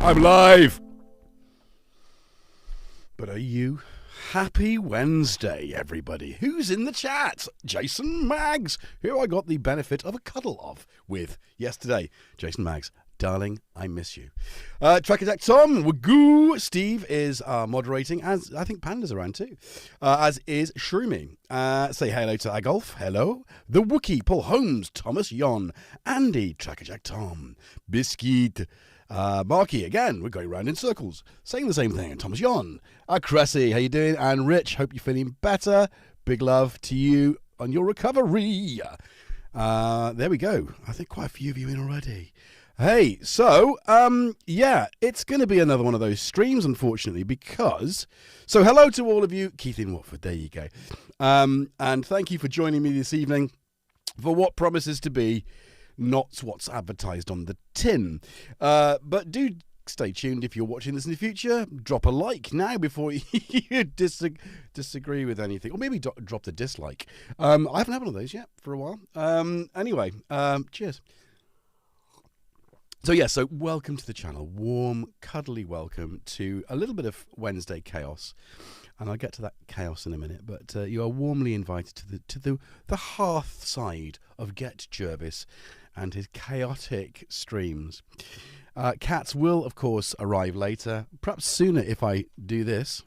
I'm live. But are you? Happy Wednesday, everybody. Who's in the chat? Jason Maggs, who I got the benefit of a cuddle of with yesterday. Jason Maggs, darling, I miss you. Track Attack Tom, Wagoo, Steve is moderating, as I think Panda's around too, as is Shroomy. Say hello to Agolf, hello. The Wookie, Paul Holmes, Thomas Yon, Andy, Track Attack Tom, Biscuit, Marky, again, we're going round in circles, saying the same thing. And Thomas Yon, Cressy, how you doing? And Rich, hope you're feeling better. Big love to you on your recovery. There we go. I think quite a few of you in already. Hey, so, yeah, it's going to be another one of those streams, unfortunately, because... So, hello to all of you. Keith in Watford, there you go. And thank you for joining me this evening for what promises to be not what's advertised on the tin. But do stay tuned if you're watching this in the future. Drop a like now before you disagree with anything. Or maybe drop the dislike. I haven't had one of those yet for a while. Anyway, cheers. So, yeah, so welcome to the channel. Warm, cuddly welcome to a little bit of Wednesday chaos. And I'll get to that chaos in a minute. But you are warmly invited to the hearth side of GetJervis and his chaotic streams. Cats will, of course, arrive later. Perhaps sooner if I do this.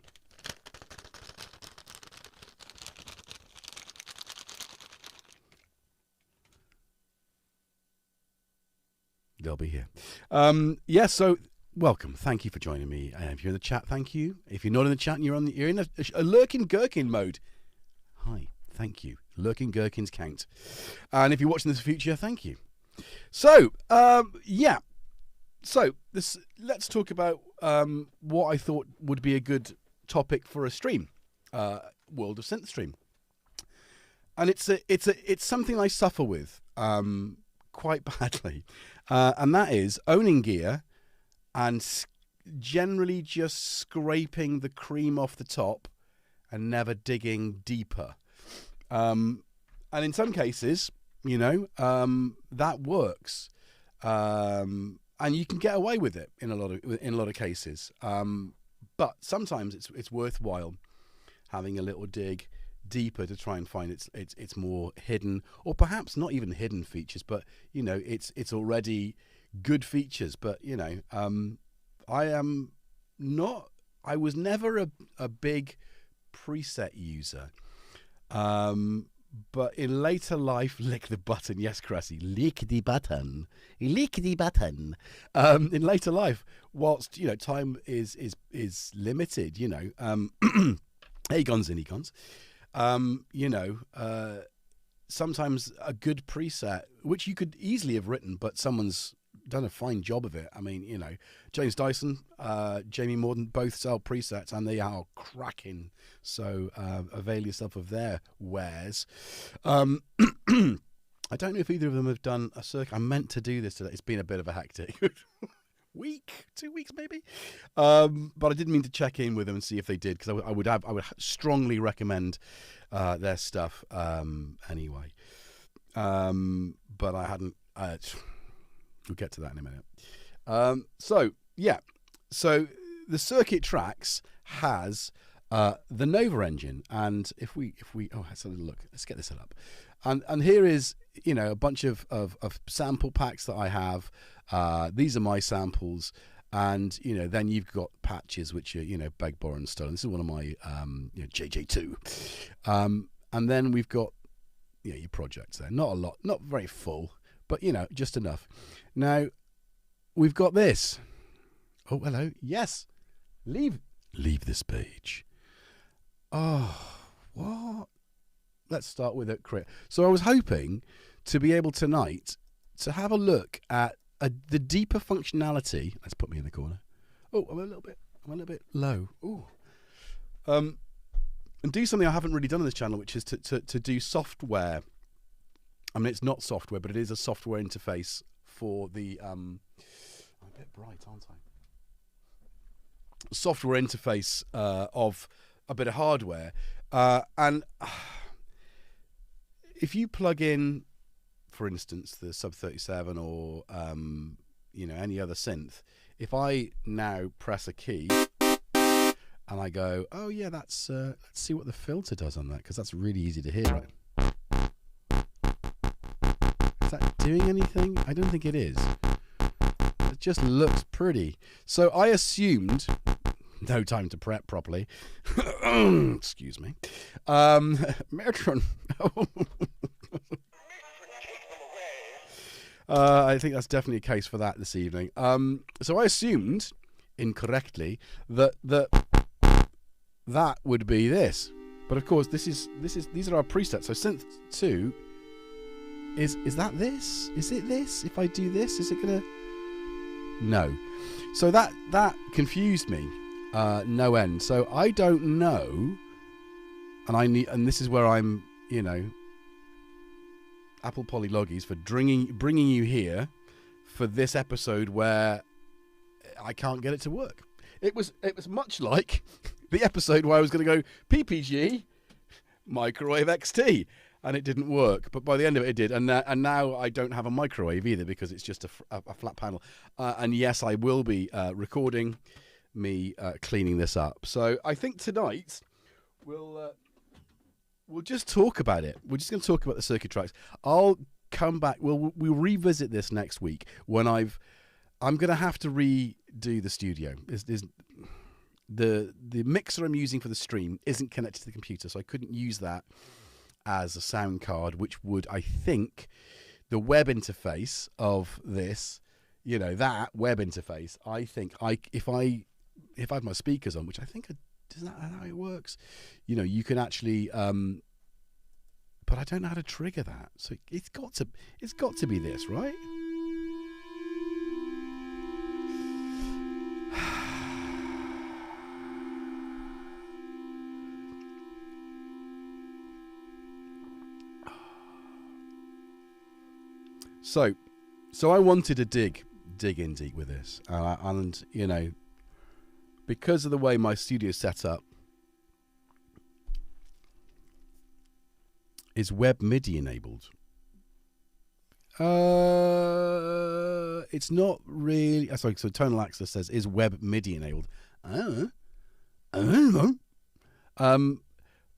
They'll be here. Yeah, so welcome. Thank you for joining me. If you're in the chat, thank you. If you're not in the chat and you're in a lurking gherkin mode, hi, thank you. Lurking gherkins count. And if you're watching this in the future, thank you. So, yeah. So let's talk about what I thought would be a good topic for a stream, World of Synth stream. And it's something I suffer with quite badly. And that is owning gear and generally just scraping the cream off the top and never digging deeper. And in some cases, you know, that works. And you can get away with it in a lot of cases. But sometimes it's worthwhile having a little dig deeper to try and find its more hidden, or perhaps not even hidden features, but you know, it's already good features. But you know, I was never a big preset user. But in later life, lick the button. Yes, Cressy, lick the button. Lick the button. In later life, whilst you know time is limited, you know, egons and egons. You know, sometimes a good preset, which you could easily have written, but someone's done a fine job of it. I mean, you know, James Dyson, Jamie Morden, both sell presets and they are cracking. So avail yourself of their wares. I don't know if either of them have done a circuit. I meant to do this today. It's been a bit of a hectic week, 2 weeks maybe. But I didn't mean to check in with them and see if they did, because I would strongly recommend their stuff anyway. But I hadn't. We'll get to that in a minute. So yeah, so the Circuit Tracks has the Nova engine, and if we let's have a look. Let's get this set up. And here is, you know, a bunch of sample packs that I have. These are my samples, and you know, then you've got patches which are, you know, beg, borrow, and stolen. This is one of my you know, JJ2, and then we've got, you know, your projects there. Not a lot, not very full, but you know, just enough. Now we've got this. Oh, hello. Yes, leave this page. Oh, what? Let's start with it. So I was hoping to be able tonight to have a look at the deeper functionality. Let's put me in the corner. Oh, I'm a little bit low. Oh, and do something I haven't really done on this channel, which is to do software. I mean, it's not software, but it is a software interface for the. I'm a bit bright, aren't I? Software interface of a bit of hardware, and if you plug in, for instance, the Sub 37 or you know, any other synth if I now press a key and I go, oh yeah, let's see what the filter does on that, because that's really easy to hear, right? Is that doing anything? I don't think it is. It just looks pretty. So I assumed, no time to prep properly. Excuse me. Matron. I think that's definitely a case for that this evening. So I assumed, incorrectly, that would be this. But of course, these are our presets. So Synth 2 is that this? Is it this? If I do this, is it gonna? No. So that confused me, no end. So I don't know, and this is where I'm, Apple Polyloggies for bringing you here for this episode where I can't get it to work. It was much like the episode where I was going to go PPG microwave XT. And it didn't work, but by the end of it, it did. And now I don't have a microwave either, because it's just a flat panel. And yes, I will be recording me cleaning this up. So I think tonight we'll just talk about it. We're just going to talk about the circuit tracks. I'll come back. We'll revisit this next week when I'm going to have to redo the studio. The mixer I'm using for the stream isn't connected to the computer, so I couldn't use that as a sound card, which would, I think, the web interface of this, that web interface, I think if I have my speakers on, which I think isn't that how it works? You can actually, but I don't know how to trigger that. So it's got to be this, right? So I wanted to dig in deep with this, and because of the way my studio's set up, is web MIDI enabled. It's not really. Sorry, so Tonal Access says is web MIDI enabled.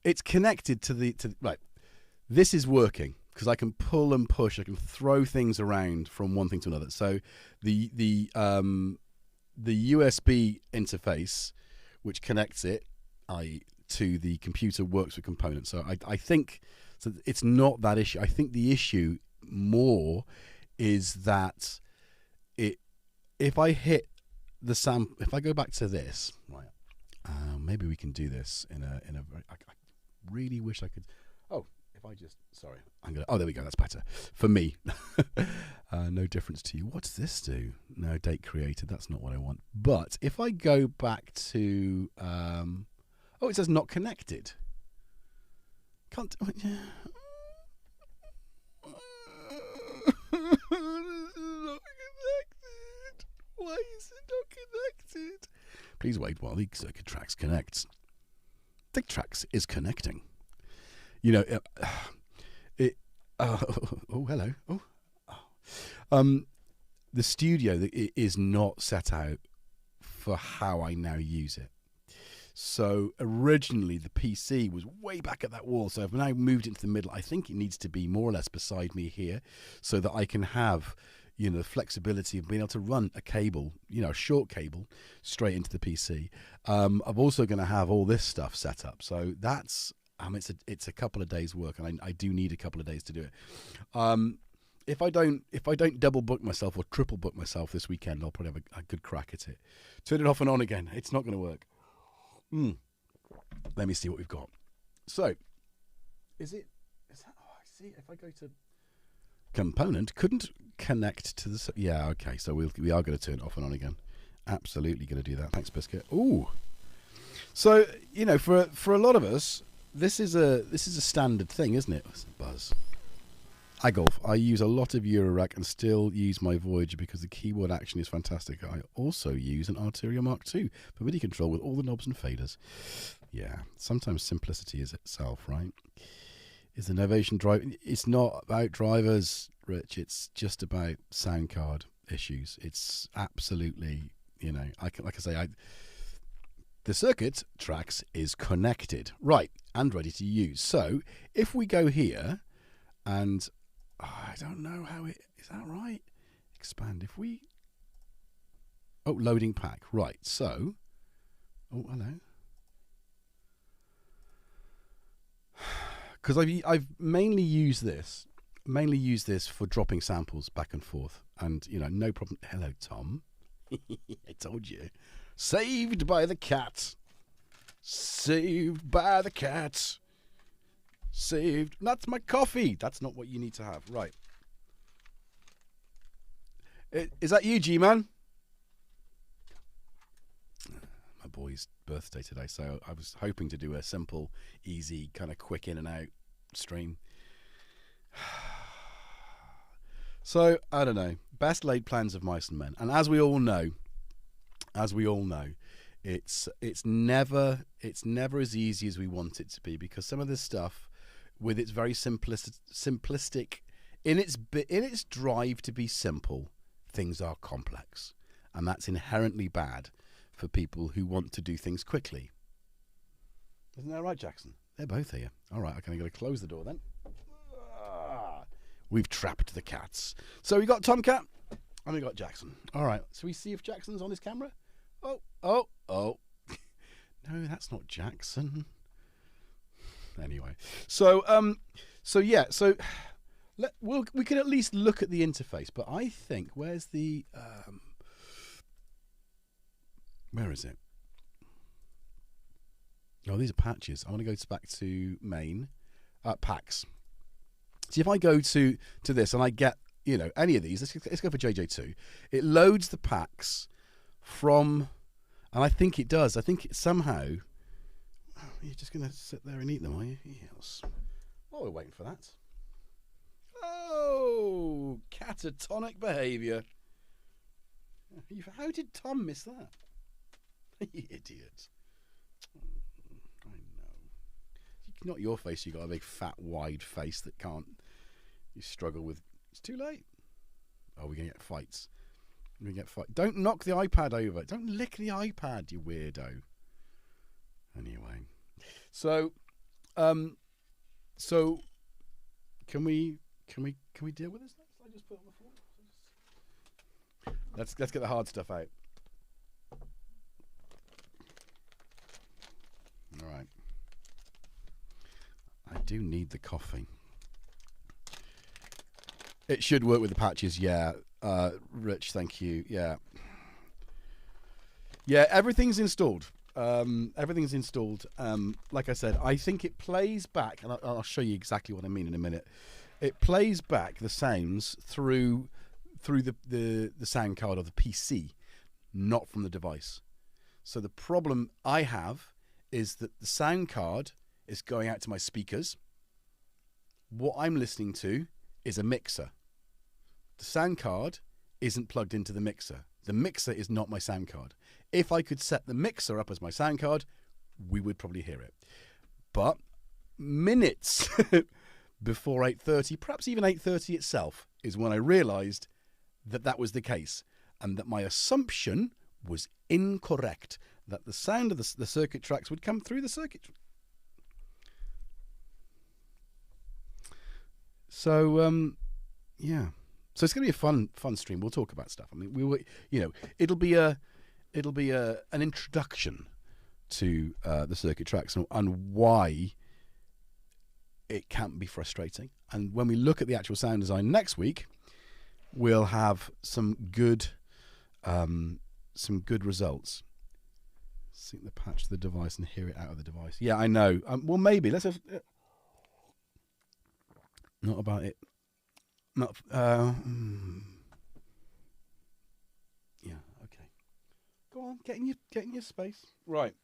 It's connected to right. This is working, because I can pull and push, I can throw things around from one thing to another. So the USB interface, which connects it, to the computer, works with components. So I think so it's not that issue. I think the issue more is that if I hit the if I go back to this, right? Maybe we can do this in a very. I really wish I could. Oh. If I just, sorry, oh, there we go, that's better. For me, no difference to you. What does this do? No, date created, that's not what I want. But if I go back to, it says not connected. Can't, yeah. Not connected. Why is it not connected? Please wait while the circuit tracks connects. The tracks is connecting. Oh, hello. The studio is not set out for how I now use it. So originally the PC was way back at that wall. So I've now moved into the middle. I think it needs to be more or less beside me here, so that I can have, the flexibility of being able to run a cable, a short cable straight into the PC. I'm also going to have all this stuff set up. So that's, it's a couple of days work, and I do need a couple of days to do it. If I don't double book myself or triple book myself this weekend, I'll probably have a good crack at it. Turn it off and on again. It's not going to work. Let me see what we've got. So, is that? Oh, I see. If I go to component, couldn't connect to the. Yeah, okay. So we are going to turn it off and on again. Absolutely going to do that. Thanks, Biscuit. Ooh. So for a lot of us, this is a standard thing, isn't it? Buzz. I golf. I use a lot of Eurorack and still use my Voyager because the keyboard action is fantastic. I also use an Arturia Mark II for MIDI control with all the knobs and faders. Yeah, sometimes simplicity is itself, right? Is the Novation drive? It's not about drivers, Rich. It's just about sound card issues. It's absolutely You know, like I say, the circuit tracks is connected, right, and ready to use. So if we go here, and I don't know how it is that right. Expand. If we loading pack, right? So hello. Because I've mainly used this for dropping samples back and forth, and you know, no problem. Hello, Tom. I told you. Saved by the cat. Saved by the cat. Saved. That's my coffee. That's not what you need to have. Right. Is that you, G-Man? My boy's birthday today, so I was hoping to do a simple, easy, kind of quick in and out stream. So, I don't know. Best laid plans of mice and men. And as we all know, it's never as easy as we want it to be, because some of this stuff, with its very simplistic in its drive to be simple, things are complex, and that's inherently bad for people who want to do things quickly. Isn't that right, Jackson? They're both here. All right, okay, I'm going to close the door then. We've trapped the cats. So we got Tomcat and we got Jackson. All right, so we see if Jackson's on his camera. Oh. No, that's not Jackson. Anyway, so we can at least look at the interface. But I think where's the where is it? Oh, these are patches. I want to go back to main packs. See if I go to this and I get, you know, any of these. Let's go for JJ2. It loads the packs from, and I think it does. I think it somehow. You're just going to sit there and eat them, are you? Yes. While we're waiting for that. Oh, catatonic behaviour. How did Tom miss that? You idiot. I know. Not your face. You got a big, fat, wide face that can't. You struggle with. It's too late. Oh, we're going to get fights. We're going to get fight. Don't knock the iPad over. Don't lick the iPad, you weirdo. Anyway. So can we deal with this next? I just put it on the floor. Let's get the hard stuff out. All right. I do need the coffee. It should work with the patches, yeah. Rich, thank you. Yeah, everything's installed. Everything's installed. Like I said, I think it plays back, and I'll show you exactly what I mean in a minute. It plays back the sounds through the sound card of the PC, not from the device. So the problem I have is that the sound card is going out to my speakers. What I'm listening to is a mixer. The sound card isn't plugged into the mixer. The mixer is not my sound card. If I could set the mixer up as my sound card, we would probably hear it. But minutes before 8:30, perhaps even 8:30 itself, is when I realized that that was the case, and that my assumption was incorrect, that the sound of the circuit tracks would come through the circuit. So, yeah. So it's going to be a fun stream. We'll talk about stuff. I mean, it'll be an introduction to the circuit tracks and why it can be frustrating. And when we look at the actual sound design next week, we'll have some good results. Sync the patch to the device and hear it out of the device. Yeah, I know. Well, maybe let's have. Not about it. Not. Yeah. Okay. Go on. Get in your space. Right.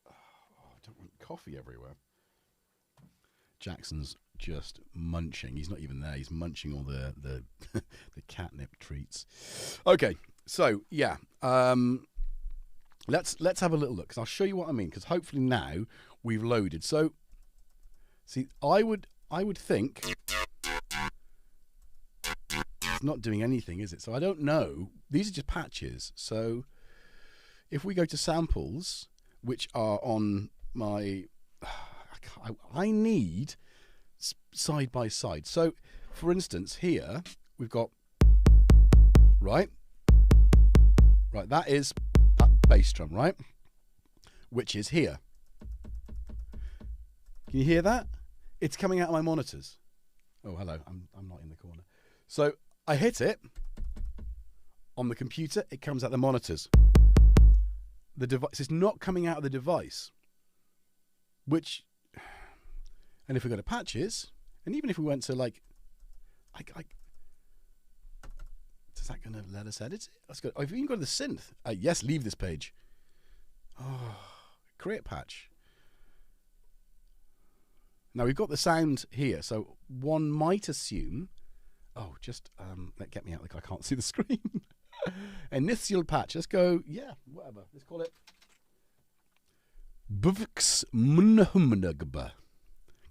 Oh, I don't want coffee everywhere. Jackson's just munching. He's not even there. He's munching all the the catnip treats. Okay. So yeah. Let's have a little look, because I'll show you what I mean, because hopefully now we've loaded. So see, I would think it's not doing anything, is it? So I don't know. These are just patches. So if we go to samples, which are on my... I need side by side. So, for instance, here we've got... Right, that is that bass drum, right? Which is here. Can you hear that? It's coming out of my monitors. Oh, hello. I'm not in the corner. So I hit it on the computer. It comes out the monitors. The device is not coming out of the device. Which, and if we go to patches, and even if we went to like, is that going to let us edit it? Let's go. I've even got to the synth. Yes, leave this page. Oh, create patch. Now we've got the sound here, so one might assume. Oh, just get me out. Like I can't see the screen. Initial patch. Let's go. Yeah, whatever. Let's call it. Bvx Mnhmnugba.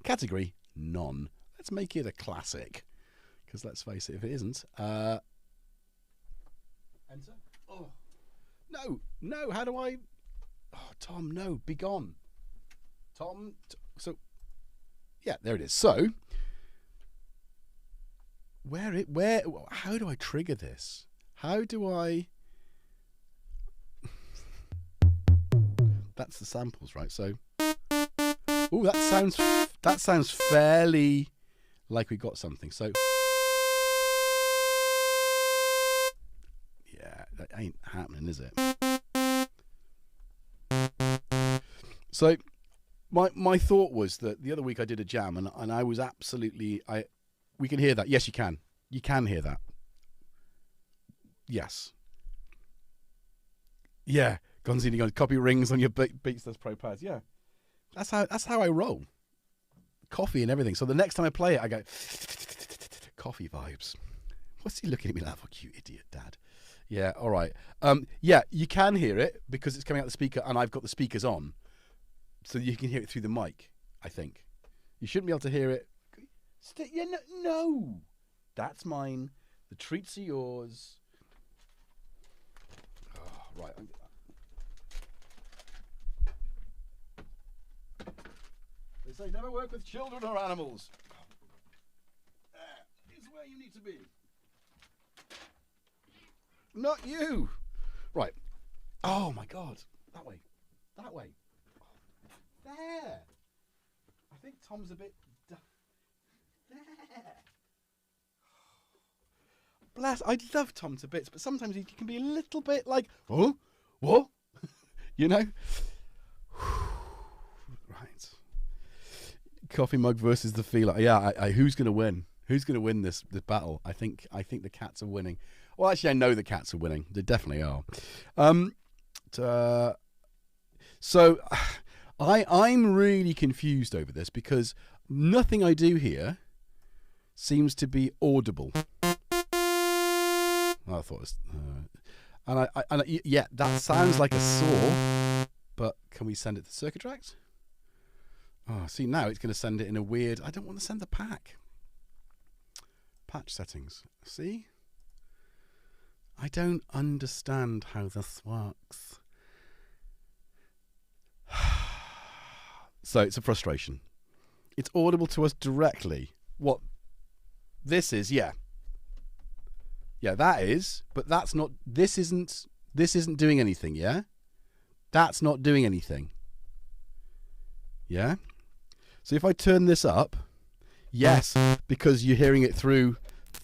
Category none. Let's make it a classic. Because let's face it, if it isn't. Enter. Oh. No, how do I... Oh, Tom, no, be gone. Tom, so... Yeah, there it is. So... How do I trigger this? How do I... That's the samples, right? So... Oh, that sounds fairly like we got something. So... That ain't happening, is it? So my thought was that the other week I did a jam and I was absolutely... We can hear that. Yes, you can. You can hear that. Yes. Yeah. Gonzini going to copy rings on your Beats That's Pro pads. Yeah. That's how I roll. Coffee and everything. So the next time I play it, I go... Coffee vibes. What's he looking at me like? Oh, you idiot, Dad. Yeah, all right. Yeah, you can hear it because it's coming out the speaker and I've got the speakers on. So you can hear it through the mic, I think. You shouldn't be able to hear it. Yeah, no. That's mine. The treats are yours. Oh, right. They say never work with children or animals. That is where you need to be. Not you. Right. Oh my God. That way. That way. There. I think Tom's a bit... There. Bless. I love Tom to bits, but sometimes he can be a little bit like, oh, what? You know? Right. Coffee mug versus the feeler. Yeah. Who's going to win? Who's going to win this battle? I think the cats are winning. Well, actually, I know the cats are winning. They definitely are. So I'm really confused over this because nothing I do here seems to be audible. I thought it was... yeah, that sounds like a saw, but can we send it to Circuit Tracks? Oh, see, now it's going to send it in a weird... I don't want to send the pack. Patch settings. See? I don't understand how this works. So it's a frustration. It's audible to us directly. What this is, yeah. Yeah, that is, but that's not... This isn't doing anything, yeah? That's not doing anything. Yeah? So if I turn this up, yes, because you're hearing it through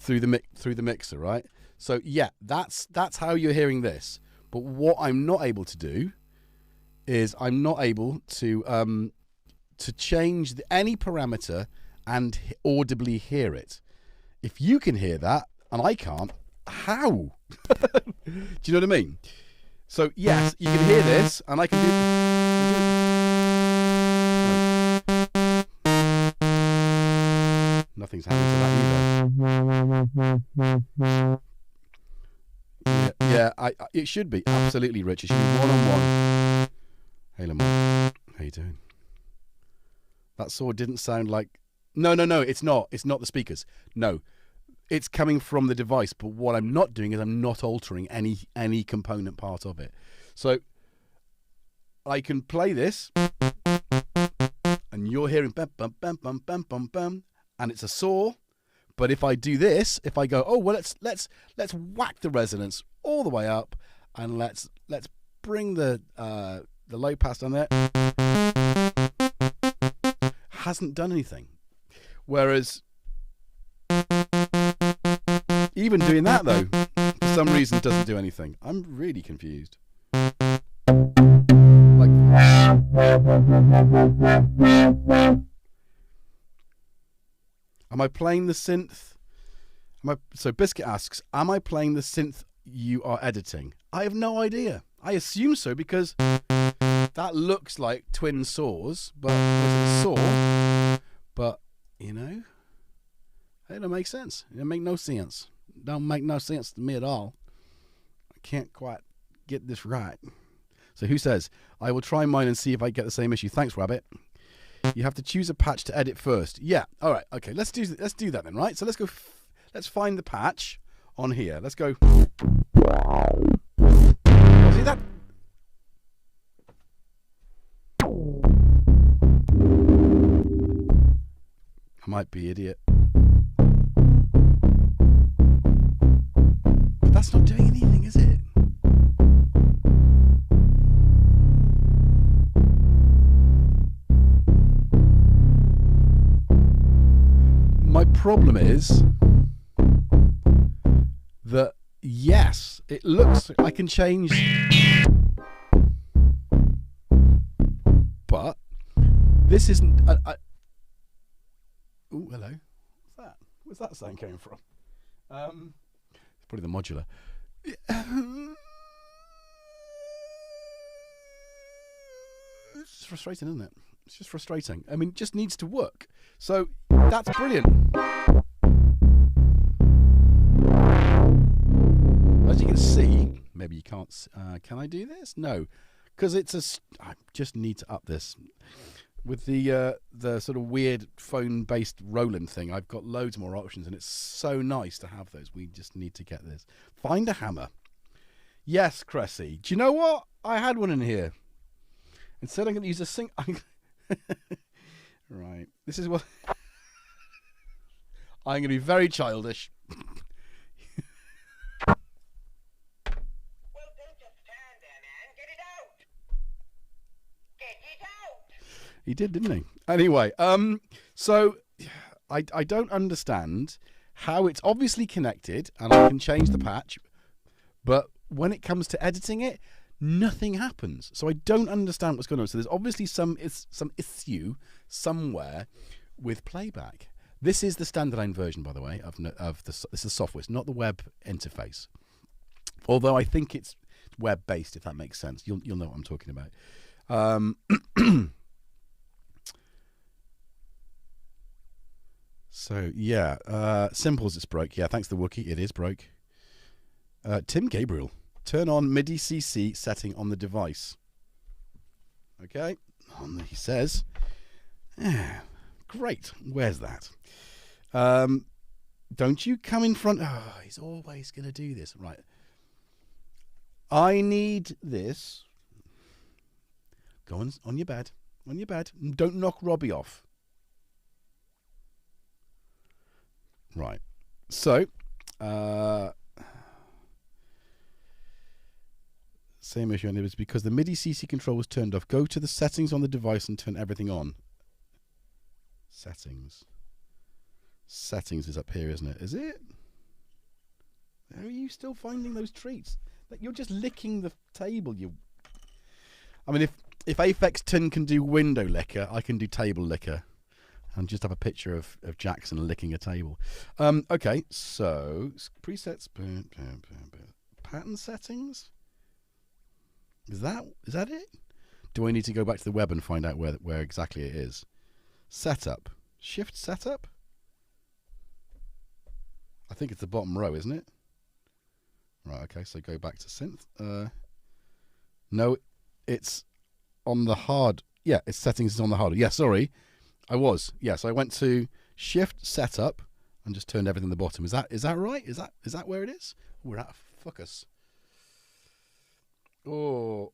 the mixer, right? So yeah, that's how you're hearing this. But what I'm not able to do is I'm not able to change any parameter and audibly hear it. If you can hear that and I can't, how? Do you know what I mean? So yes, you can hear this and I can do... Nothing's happening to that either. Yeah, it should be. Absolutely, Rich. It should be one-on-one. Hey, Lamar. How you doing? That saw didn't sound like... No, it's not. It's not the speakers. No. it's coming from the device, but what I'm not doing is I'm not altering any component part of it. So I can play this, and you're hearing bum bum bum bum bum bum bum, and it's a saw. But if I do this, if I go, oh well, let's whack the resonance all the way up, and let's bring the low pass down there, hasn't done anything. Whereas even doing that, though, for some reason doesn't do anything. I'm really confused. Like, am I playing the synth? So Biscuit asks, am I playing the synth you are editing? I have no idea. I assume so because that looks like twin saws, but it's a saw. But, you know, it don't make sense. It don't make no sense. Don't make no sense to me at all. I can't quite get this right. So who says, I will try mine and see if I get the same issue. Thanks, Rabbit. You have to choose a patch to edit first. Yeah. All right. Okay. Let's do that then, right? So let's go. Let's find the patch on here. Let's go. Oh, see that? I might be idiot. But that's not doing anything, is it? My problem is that, yes, it looks I can change, but this isn't. Oh, hello. What's that? Where's that sound coming from? It's probably the modular. It's just frustrating, isn't it? It's just frustrating. I mean, it just needs to work. So that's brilliant. As you can see, maybe you can't. Can I do this? No, because I just need to up this. With the sort of weird phone-based Roland thing, I've got loads more options, and it's so nice to have those. We just need to get this. Find a hammer. Yes, Cressy. Do you know what? I had one in here. Instead, I'm going to use a sink. Right. This is what I'm going to be very childish. Well, don't just stand there, man. Get it out. Get it out. He did, didn't he? Anyway, so I don't understand how it's obviously connected, and I can change the patch, but when it comes to editing it, nothing happens. So I don't understand what's going on. So there's obviously some issue somewhere with playback. This is the standalone version, by the way, of this is the software. It's not the web interface. Although I think it's web-based, if that makes sense. You'll know what I'm talking about. So, yeah. Simples, it's broke. Yeah, thanks to the Wookie. It is broke. Tim Gabriel. Turn on MIDI CC setting on the device. Okay. He says, great. Where's that? Don't you come in front. Oh, he's always going to do this. Right. I need this. Go on your bed. On your bed. Don't knock Robbie off. Right. So, same issue, and it was because the MIDI CC control was turned off. Go to the settings on the device and turn everything on. Settings. Settings is up here, isn't it? Is it? Are you still finding those treats? Like, you're just licking the table. I mean, if Aphex Tin can do window licker, I can do table licker. And just have a picture of Jackson licking a table. Okay, so presets, pattern settings. Is that it? Do I need to go back to the web and find out where exactly it is? Setup, shift setup. I think it's the bottom row, isn't it? Right. Okay, so go back to synth. No, it's on the hard. Yeah, its settings is on the hard. Yeah, sorry. I was. Yes, I went to shift setup and just turned everything to the bottom. Is that right? Is that where it is? We're out of focus. Oh,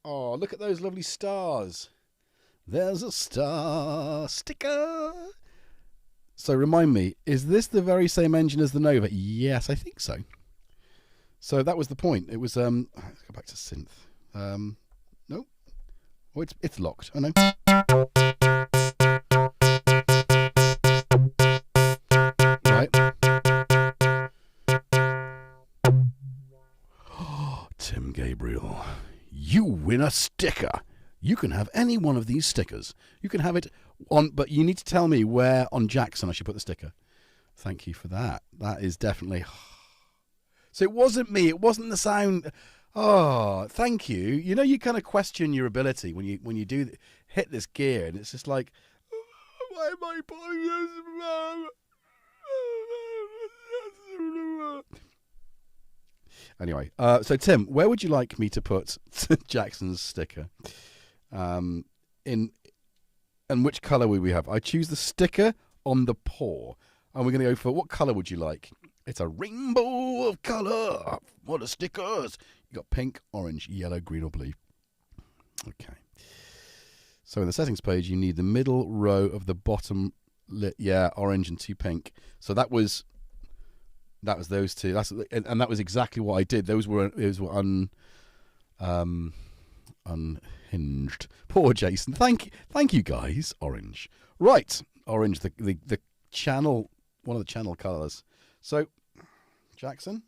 look at those lovely stars. There's a star sticker. So remind me, is this the very same engine as the Nova? Yes, I think so. So that was the point. It was let's go back to synth. No. Oh, it's locked. I know. Tim Gabriel, you win a sticker. You can have any one of these stickers. You can have it on, but you need to tell me where on Jackson I should put the sticker. Thank you for that. That is definitely. So it wasn't me. It wasn't the sound. Oh, thank you. You know, you kind of question your ability when you do hit this gear, and it's just like, why am I playing this? Anyway, so Tim, where would you like me to put Jackson's sticker? And which colour would we have? I choose the sticker on the paw. And we're going to go for, what colour would you like? It's a rainbow of colour. What are stickers? You got pink, orange, yellow, green or blue. Okay. So in the settings page, you need the middle row of the bottom, orange and 2 pink. So that was those two. And that was exactly what I did. Those were unhinged. Poor Jason. Thank you guys. Orange. Right. Orange, the channel, one of the channel colours. So, Jackson.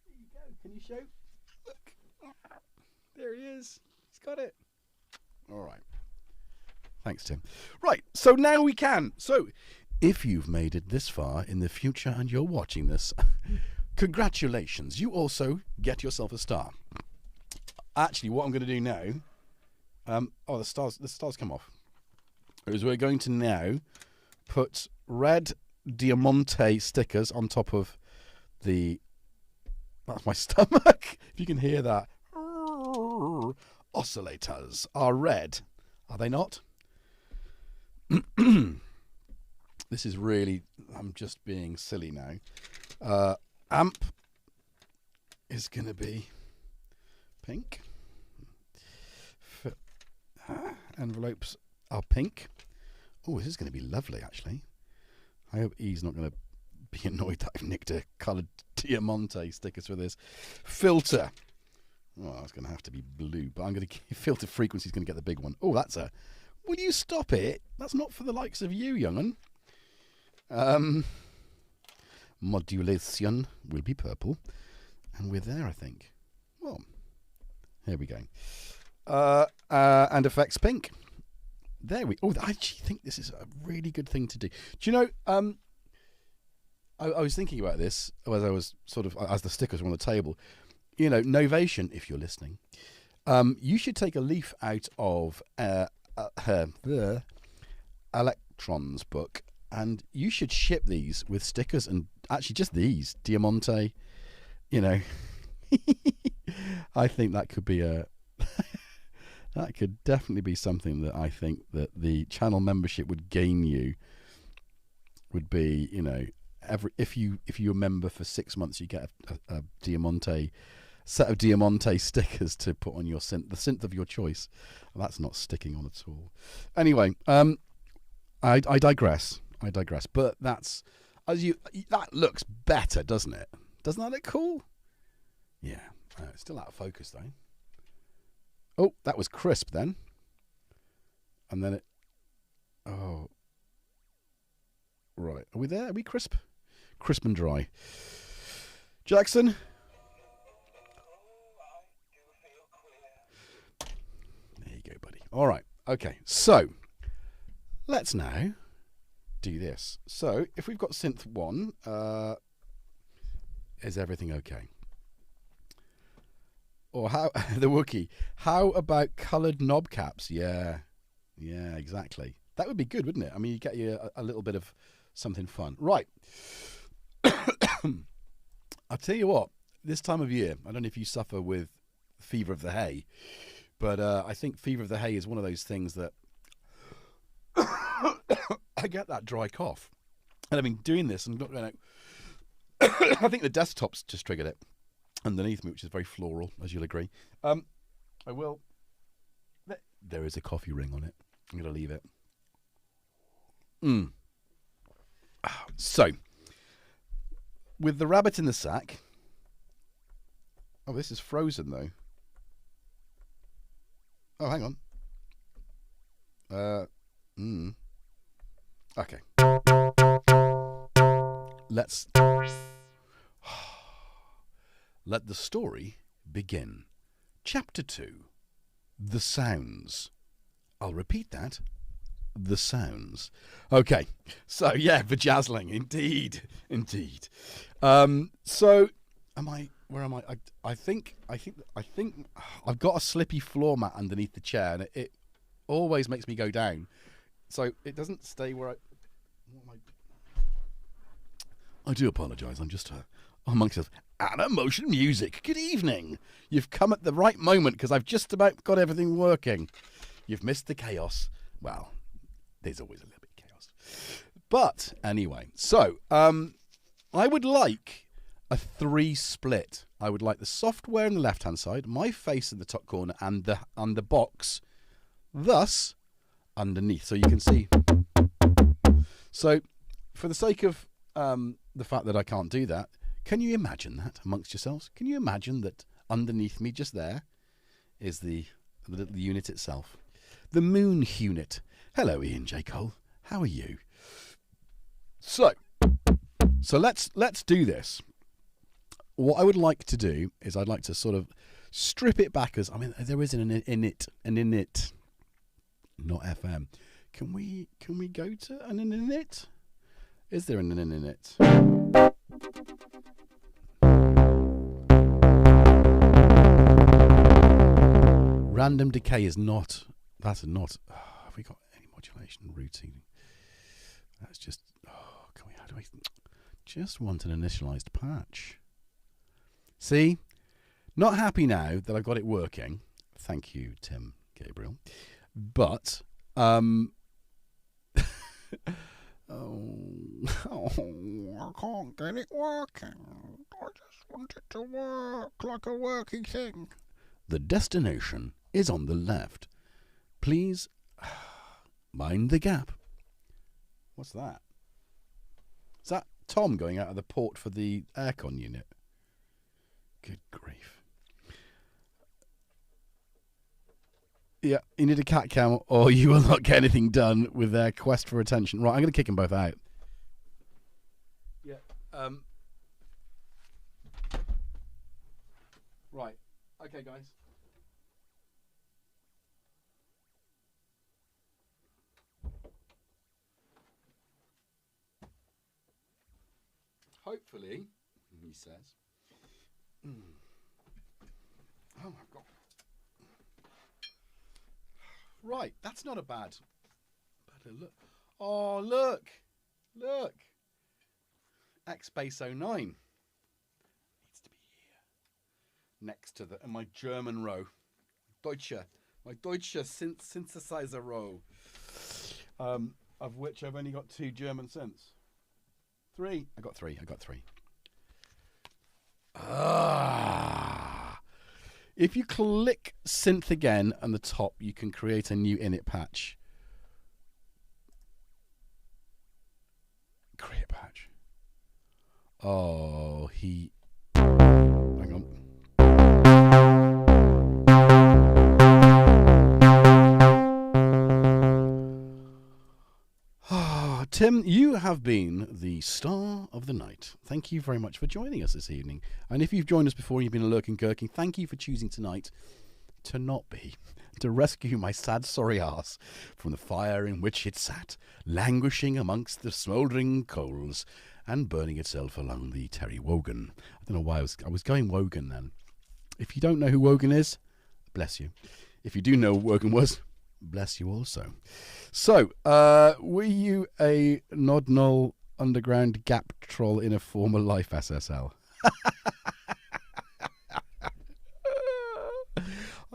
There you go. Can you show? Look. There he is. He's got it. All right. Thanks, Tim. Right, so now we can. So, if you've made it this far in the future and you're watching this, congratulations. You also get yourself a star. Actually, what I'm going to do now... the stars come off. Is we're going to now put red Diamante stickers on top of the... That's my stomach. If you can hear that. Oscillators are red. Are they not? This is really... I'm just being silly now. Amp is going to be pink. Envelopes are pink. Oh, this is going to be lovely, actually. I hope E's not going to be annoyed that I've nicked a coloured Diamante stickers for this. Filter. Oh, it's going to have to be blue, but I'm going to... Filter frequency is going to get the big one. Oh, that's a... Will you stop it? That's not for the likes of you, young'un. Modulation will be purple. And we're there, I think. Well, here we go. And effects pink. There we... Oh, I actually think this is a really good thing to do. Do you know... I was thinking about this as I was sort of... As the stickers were on the table. You know, Novation, if you're listening, you should take a leaf out of... the Electrons book, and you should ship these with stickers, and actually just these Diamante, you know. I think that could be that could definitely be something that I think that the channel membership would gain you. Would be, you know, if you're a member for 6 months, you get a Diamante set of Diamante stickers to put on your synth, the synth of your choice. Well, that's not sticking on at all. Anyway, I digress. But that looks better, doesn't it? Doesn't that look cool? Yeah. It's still out of focus though. Oh, that was crisp then. And then it. Oh. Right. Are we there? Are we crisp? Crisp and dry. Jackson. All right. Okay. So let's now do this. So if we've got synth 1, is everything okay? Or how the Wookiee? How about coloured knob caps? Yeah, exactly. That would be good, wouldn't it? I mean, you get you a little bit of something fun, right? I'll tell you what. This time of year, I don't know if you suffer with fever of the hay. But I think fever of the hay is one of those things that I get that dry cough. And I've been doing this and looking at I think the desktop's just triggered it underneath me, which is very floral, as you'll agree. I will. There is a coffee ring on it. I'm going to leave it. So, with the rabbit in the sack. Oh, this is frozen though. Oh, hang on. Okay. Let's let the story begin. Chapter 2. The sounds. I'll repeat that. The sounds. Okay. So yeah, vajazzling. Indeed. So where am I? I think I've got a slippy floor mat underneath the chair, and it always makes me go down. So it doesn't stay where I do apologise. I'm just amongst us. Anna Motion Music. Good evening. You've come at the right moment because I've just about got everything working. You've missed the chaos. Well, there's always a little bit of chaos. But anyway, so I would like a 3 split. I would like the software on the left-hand side, my face in the top corner, and the box, thus underneath, so you can see. So, for the sake of the fact that I can't do that, can you imagine that amongst yourselves? Can you imagine that underneath me, just there, is the unit itself, the Moon unit? Hello, Ian J. Cole. How are you? So let's do this. What I would like to do is I'd like to sort of strip it back as, I mean, there is an init, not FM. Can we go to an init? Is there an init? Random decay is not. That's not. Oh, have we got any modulation routing? That's just. Oh, can we? How do I? Just want an initialized patch. See, not happy now that I've got it working. Thank you, Tim Gabriel. But I can't get it working. I just want it to work like a working thing. The destination is on the left. Please mind the gap. What's that? Is that Tom going out of the port for the aircon unit? Good grief. Yeah, you need a cat cam or you will not get anything done with their quest for attention. Right, I'm going to kick them both out. Yeah. Right. Okay, guys. Hopefully, he says. Oh my God. Right, that's not a bad look. Oh, look. X-Base 09 needs to be here. Next to my German row. My Deutsche synthesizer row. Of which I've only got 2 German synths. 3. I got 3. If you click synth again on the top, you can create a new init patch. Create patch. Oh, hang on. Tim, you have been the star of the night. Thank you very much for joining us this evening. And if you've joined us before and you've been a lurking gherkin, thank you for choosing tonight to not be, to rescue my sad sorry ass from the fire in which it sat, languishing amongst the smouldering coals and burning itself along the Terry Wogan. I don't know why I was going Wogan then. If you don't know who Wogan is, bless you. If you do know who Wogan was, bless you also. So, were you a nod null underground gap troll in a former life SSL?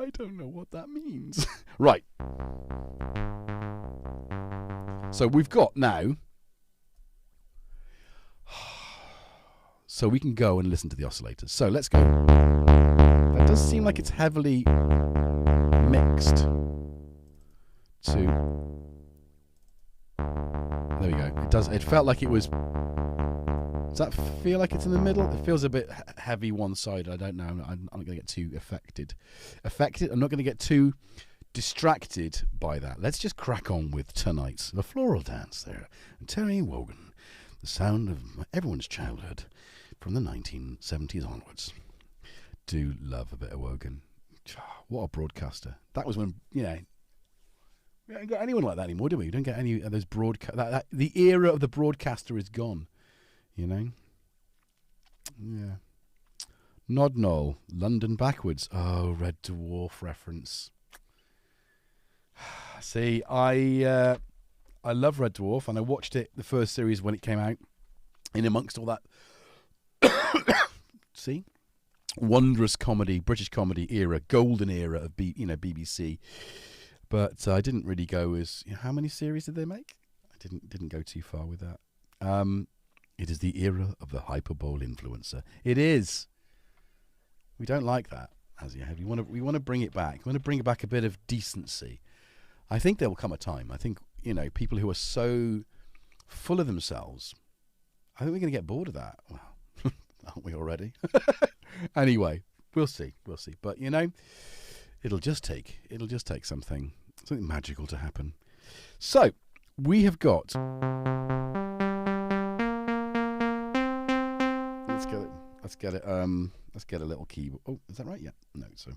I don't know what that means. Right. So we've got now. So we can go and listen to the oscillators. So let's go. That does seem like it's heavily mixed to. There we go. It does. It felt like it was. Does that feel like it's in the middle? It feels a bit heavy one side. I don't know. I'm not going to get too affected. I'm not going to get too distracted by that. Let's just crack on with tonight's The Floral Dance there. And Terry Wogan, the sound of everyone's childhood from the 1970s onwards. Do love a bit of Wogan. What a broadcaster. That was when, we don't got anyone like that anymore, do we? We don't get any of those the era of the broadcaster is gone. Yeah. Nod Knoll, London Backwards. Oh, Red Dwarf reference. See, I love Red Dwarf, and I watched it, the first series, when it came out, in amongst all that see, wondrous comedy, British comedy era, golden era of BBC. But I didn't really go as how many series did they make? I didn't go too far with that. It is the era of the hyperbole influencer. It is. We don't like that, as you have. We want to bring it back. We want to bring back a bit of decency. I think there will come a time. I think people who are so full of themselves. I think we're going to get bored of that. Well, aren't we already? Anyway, we'll see. But it'll just take something magical to happen. So we have got. Let's get it. Let's get a little keyboard. Oh, is that right? Yeah. No. So.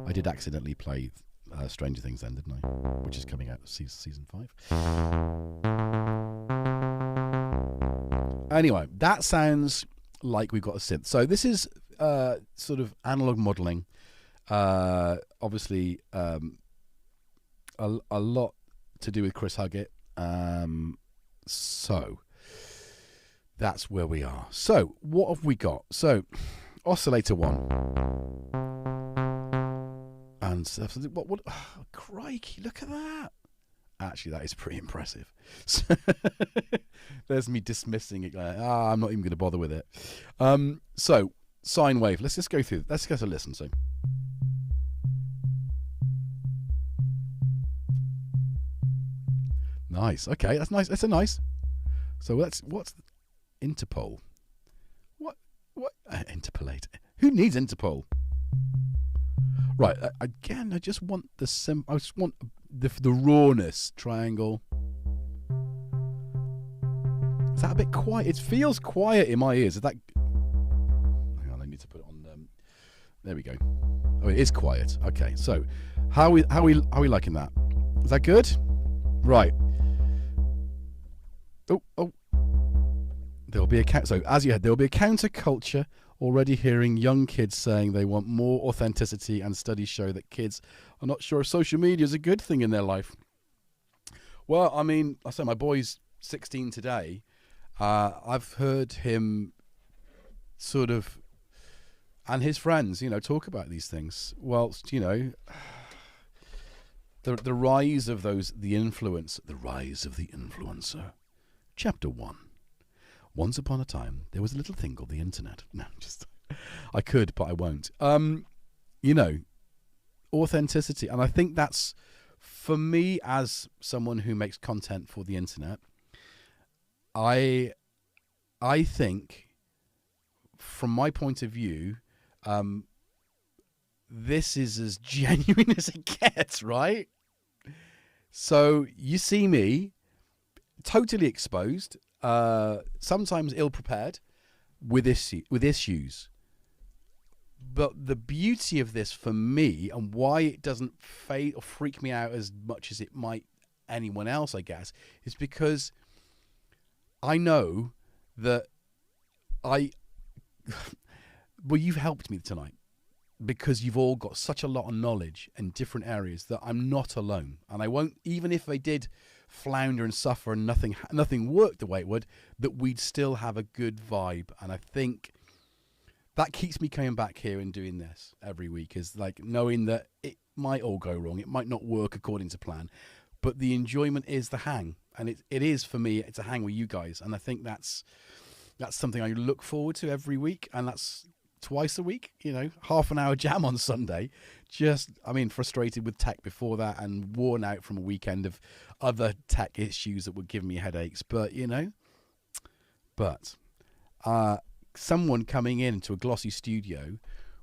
I did accidentally play Stranger Things then, didn't I? Which is coming out season 5. Anyway, that sounds like we've got a synth. So this is sort of analog modeling. Obviously, a lot to do with Chris Huggett. So that's where we are. So what have we got? So oscillator 1. And stuff. What? Oh, crikey! Look at that. Actually, that is pretty impressive. There's me dismissing it. I'm not even going to bother with it. So sine wave. Let's just go through. Let's get a listen. So. Nice. Okay, that's nice. That's a nice. So what's interpol? What interpolate? Who needs interpol? Right. Again, I just want I just want the rawness. Triangle. Is that a bit quiet? It feels quiet in my ears. Is that? Hang on, I need to put it on. There we go. Oh, it is quiet. Okay. So, how are we liking that? Is that good? Right. Oh. There'll be there'll be a counterculture. Already hearing young kids saying they want more authenticity, and studies show that kids are not sure if social media is a good thing in their life. Well, I mean, I say my boy's 16 today. I've heard him sort of, and his friends, talk about these things. Whilst, the rise of the rise of the influencer. Chapter 1. Once upon a time, there was a little thing called the internet. No, I could, but I won't. Authenticity. And I think that's, for me, as someone who makes content for the internet, I think, from my point of view, this is as genuine as it gets, right? So you see me totally exposed, sometimes ill-prepared with issues. But the beauty of this for me, and why it doesn't fade or freak me out as much as it might anyone else, I guess, is because I know that well, you've helped me tonight, because you've all got such a lot of knowledge in different areas that I'm not alone. And I won't, even if I did flounder and suffer and nothing worked the way it would, that we'd still have a good vibe. And I think that keeps me coming back here and doing this every week, is like knowing that it might all go wrong. It might not work according to plan, but the enjoyment is the hang. And it is, for me, it's a hang with you guys. And I think that's something I look forward to every week. And that's twice a week, half an hour jam on Sunday. Frustrated with tech before that and worn out from a weekend of other tech issues that were giving me headaches. But, someone coming into a glossy studio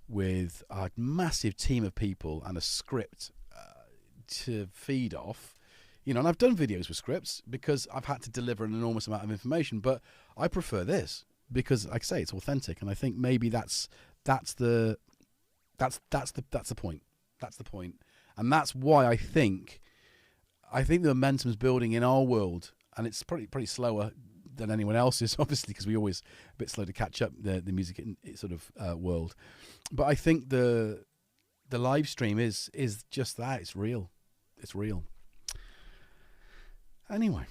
with a massive team of people and a script to feed off, and I've done videos with scripts because I've had to deliver an enormous amount of information, but I prefer this because, like I say, it's authentic, and I think maybe that's the point. That's the point, and that's why I think the momentum's building in our world, and it's pretty slower than anyone else's, obviously, because we're always a bit slow to catch up the music sort of world. But I think the live stream is just that. It's real. It's real. Anyway,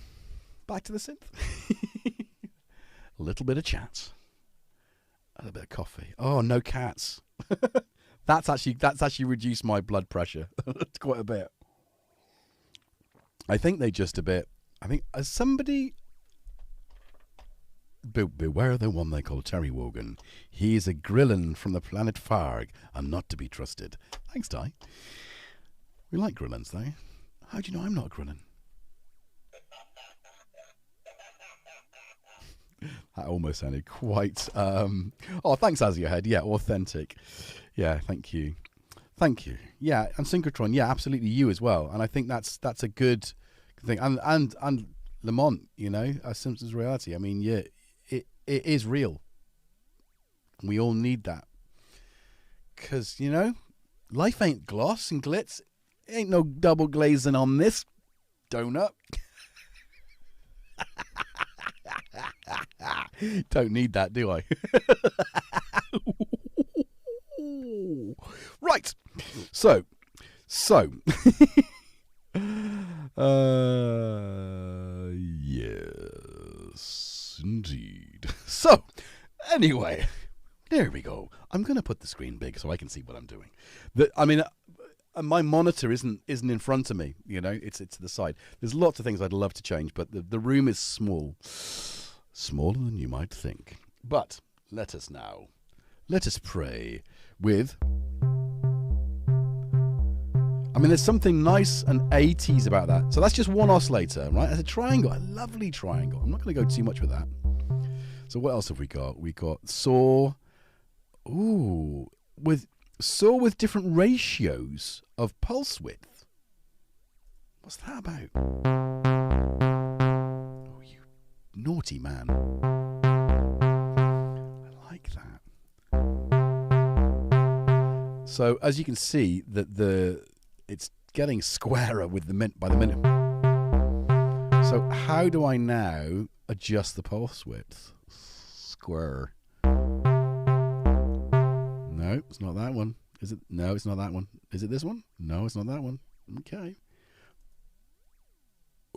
back to the synth. A little bit of chat, a little bit of coffee. Oh, no cats. That's actually reduced my blood pressure quite a bit. I think they just a bit. I think as somebody. Beware the one they call Terry Wogan. He is a Gremlin from the planet Farg and not to be trusted. Thanks, Ty. We like Gremlins, though. How do you know I'm not a Gremlin? That almost sounded quite... Oh, thanks, Aziohead. Yeah, authentic. Yeah, thank you. Thank you. Yeah, and Synchrotron. Yeah, absolutely, you as well. And I think that's a good thing. And Lamont, a Simpsons reality. I mean, yeah, it is real. We all need that. Because, life ain't gloss and glitz. Ain't no double glazing on this donut. Don't need that, do I? Right. So. Yes, indeed. So, anyway, there we go. I'm going to put the screen big so I can see what I'm doing. My monitor isn't in front of me. It's to the side. There's lots of things I'd love to change, but the room is small. Smaller than you might think. But let us pray with... there's something nice and 80s about that. So that's just one oscillator, right? It's a triangle, a lovely triangle. I'm not going to go too much with that. So what else have we got? We got saw. Ooh, with different ratios of pulse width. What's that about? Oh, you naughty man. I like that. So as you can see, it's getting squarer by the minute. So how do I now adjust the pulse width? Square. No, it's not that one. Is it? No, it's not that one. Is it this one? No, it's not that one. Okay.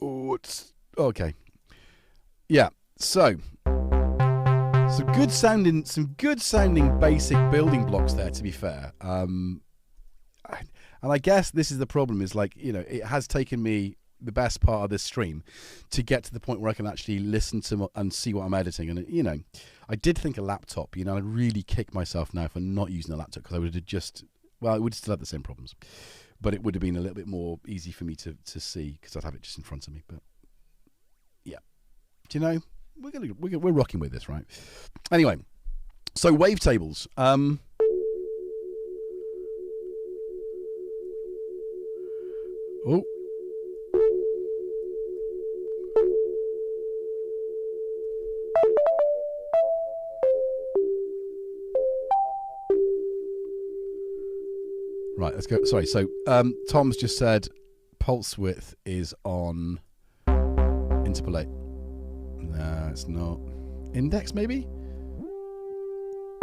Oh, it's okay. Yeah. So some good sounding basic building blocks there, to be fair. And I guess this is the problem, is it has taken me the best part of this stream to get to the point where I can actually listen to and see what I'm editing. And, I did think a laptop, I'd really kick myself now for not using a laptop, because I would have it would still have the same problems, but it would have been a little bit more easy for me to see, because I'd have it just in front of me. But yeah, we're rocking with this, right? Anyway, so wavetables. Oh. Right, let's go. Sorry, so Tom's just said pulse width is on interpolate. No, it's not. Index, maybe?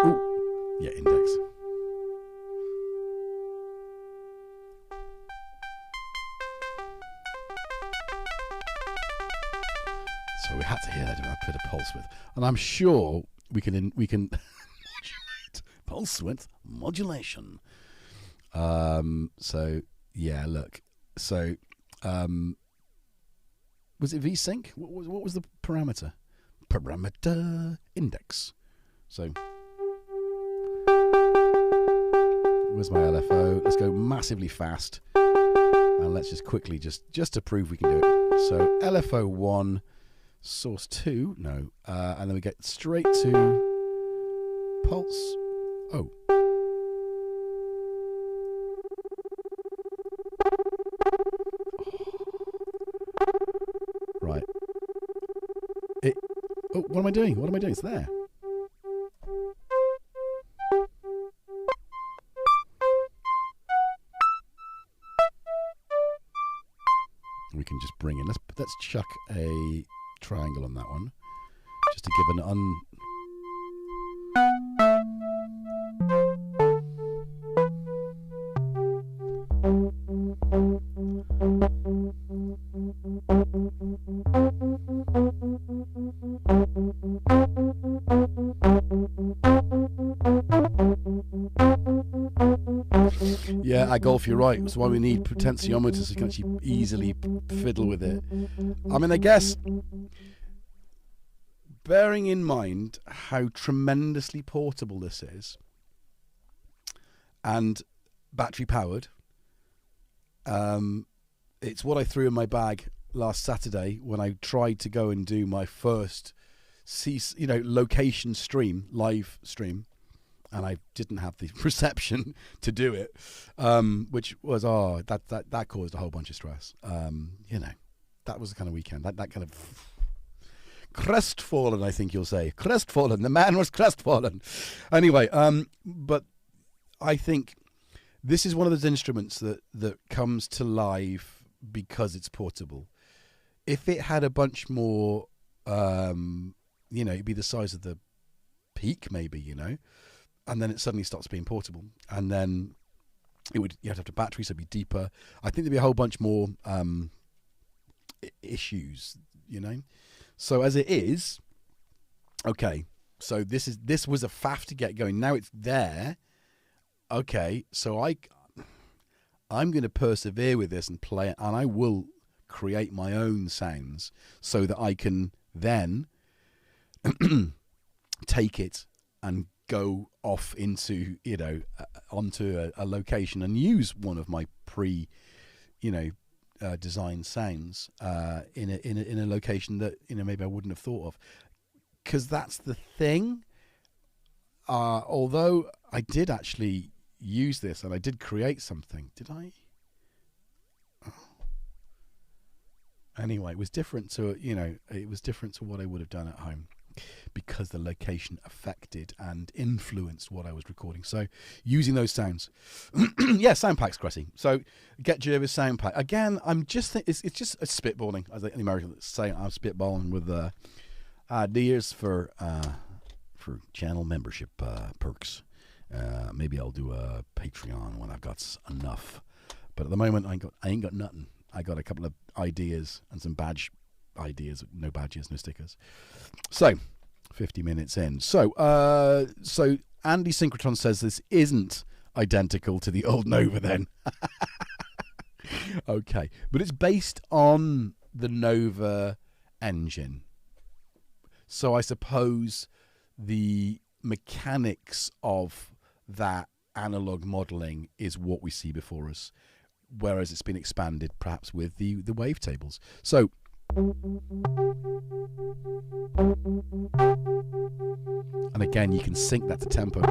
Ooh. Yeah, index. Yeah, I put a pulse width, and I'm sure we can modulate pulse width modulation. So yeah, look. So was it VSync? What was the parameter? Parameter index. So where's my LFO? Let's go massively fast, and let's just quickly just to prove we can do it. So LFO 1, source 2, no, and then we get straight to pulse. Oh. Right. Oh, what am I doing? What am I doing? It's there. We can just bring in. Let's chuck a triangle on that one, just to give an Yeah, at golf, you're right. That's why we need potentiometers so you can actually easily fiddle with it. I mean, I guess, bearing in mind how tremendously portable this is, and battery powered, it's what I threw in my bag last Saturday when I tried to go and do my first location stream, live stream, and I didn't have the reception to do it, which was that caused a whole bunch of stress. That was the kind of weekend, that kind of crestfallen, I think you'll say. Crestfallen. The man was crestfallen. Anyway, but I think this is one of those instruments that comes to life because it's portable. If it had a bunch more, it'd be the size of the Peak, maybe, and then it suddenly stops being portable, and then you'd have to have a battery, so it'd be deeper. I think there'd be a whole bunch more issues, So as it is, okay. So this was a faff to get going. Now it's there. Okay, so I'm going to persevere with this and play it, and I will create my own sounds so that I can then take it and go off into onto a location and use one of my designed sounds in a location that maybe I wouldn't have thought of, because that's the thing. Although I did actually use this and I did create something, did I? Anyway, it was different to what I would have done at home, because the location affected and influenced what I was recording. So using those sounds, yeah, sound packs, Cressy. So GetJervis sound pack. Again, I'm just it's just a spitballing, as the Americans say. I'm spitballing with ideas for channel membership perks. Maybe I'll do a Patreon when I've got enough. But at the moment, I ain't got nothing. I got a couple of ideas and some badge ideas. No badges, no stickers. So 50 minutes in. So Andy Synchrotron says this isn't identical to the old Nova then. Okay, but it's based on the Nova engine. So I suppose the mechanics of that analog modeling is what we see before us, whereas it's been expanded perhaps with the wavetables. So and again, you can sync that to tempo.